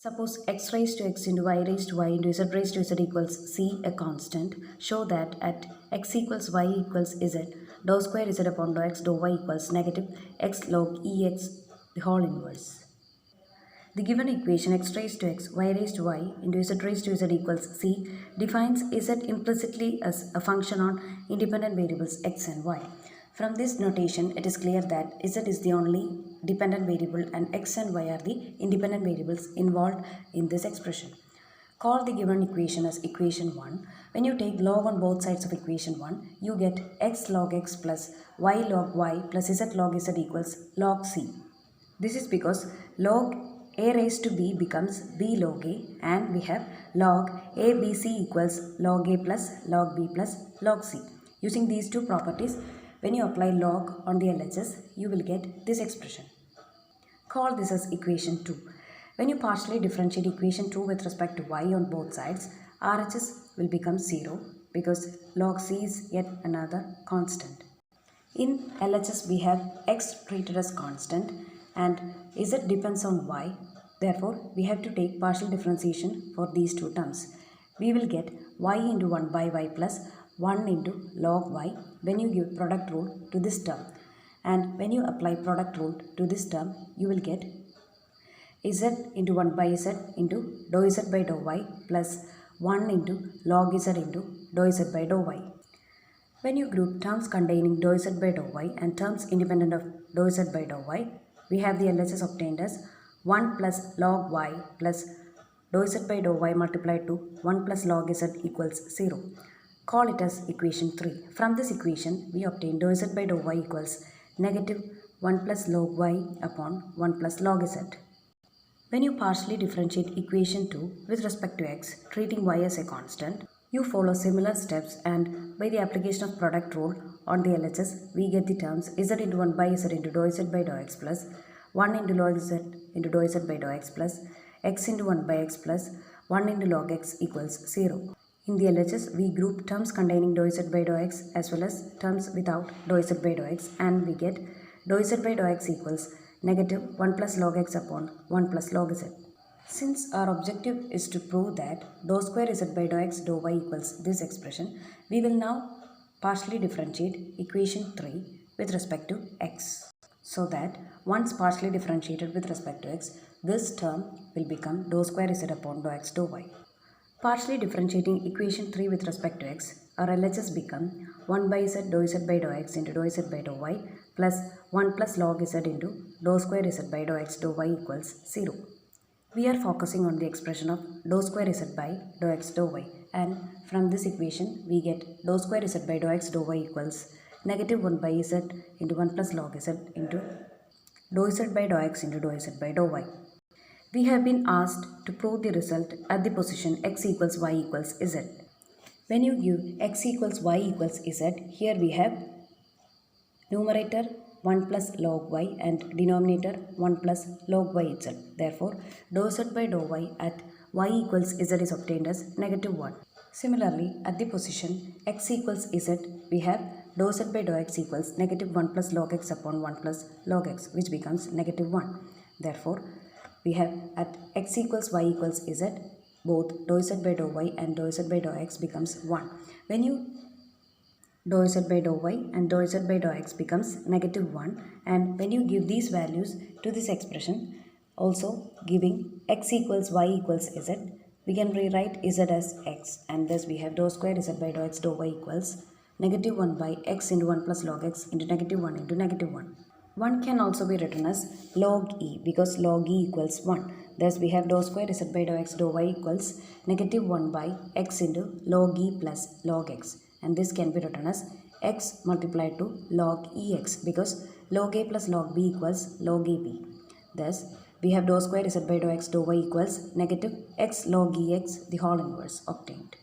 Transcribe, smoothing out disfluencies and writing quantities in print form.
Suppose x raised to x into y raised to y into z raised to z equals c, a constant. Show that at x equals y equals z, dou square z upon dou x dou y equals negative x log ex, the whole inverse. The given equation x raised to x, y raised to y into z raised to z equals c defines z implicitly as a function on independent variables x and y. From this notation, it is clear that z is the only dependent variable and x and y are the independent variables involved in this expression. Call the given equation as equation 1. When you take log on both sides of equation 1, you get x log x plus y log y plus z log z equals log c. This is because log a raised to b becomes b log a, and we have log abc equals log a plus log b plus log c. Using these two properties, when you apply log on the LHS, you will get this expression. Call this as equation 2. When you partially differentiate equation 2 with respect to y on both sides, RHS will become 0 because log c is yet another constant. In LHS, we have x treated as constant and z depends on y. Therefore, we have to take partial differentiation for these two terms. We will get y into 1 by y plus 1 into log y when you give product rule to this term. And when you apply product rule to this term, you will get z into 1 by z into dou z by dou y plus 1 into log z into dou z by dou y. When you group terms containing dou z by dou y and terms independent of dou z by dou y, we have the LHS obtained as 1 plus log y plus dou z by dou y multiplied to 1 plus log z equals 0. Call it as equation 3. From this equation, we obtain dou z by dou y equals negative 1 plus log y upon 1 plus log z. When you partially differentiate equation 2 with respect to x, treating y as a constant, you follow similar steps, and by the application of product rule on the LHS, we get the terms z into 1 by z into dou z by dou x plus 1 into log z into dou z by dou x plus x into 1 by x plus 1 into log x equals 0. In the LHS, we group terms containing dou z by dou x as well as terms without dou z by dou x, and we get dou z by dou x equals negative 1 plus log x upon 1 plus log z. Since our objective is to prove that dou square z by dou x dou y equals this expression, we will now partially differentiate equation 3 with respect to x. So that once partially differentiated with respect to x, this term will become dou square z upon dou x dou y. Partially differentiating equation 3 with respect to x, our LHS become 1 by z by dou x into dou z by dou y plus 1 plus log z into dou square z by dou x dou y equals 0. We are focusing on the expression of dou square z by dou x dou y, and from this equation we get dou square z by dou x dou y equals negative 1 by z into 1 plus log z into dou z by dou x into dou z by dou y. We have been asked to prove the result at the position x equals y equals z. When you give x equals y equals z, here we have numerator 1 plus log y and denominator 1 plus log y itself. Therefore, dou z by dou y at y equals z is obtained as negative 1. Similarly, at the position x equals z, we have dou z by dou x equals negative 1 plus log x upon 1 plus log x, which becomes negative 1. Therefore, we have at x equals y equals z, both dou z by dou y and dou z by dou x becomes 1. When you dou z by dou y and dou z by dou x becomes negative 1, and when you give these values to this expression, also giving x equals y equals z, we can rewrite z as x, and thus we have dou square z by dou x dou y equals negative 1 by x into 1 plus log x into negative 1 into negative 1. 1 can also be written as log e because log e equals 1. Thus we have dou square z by dou x dou y equals negative 1 by x into log e plus log x, and this can be written as x multiplied to log ex because log a plus log b equals log ab. Thus we have dou square z by dou x dou y equals negative x log ex, the whole inverse, obtained.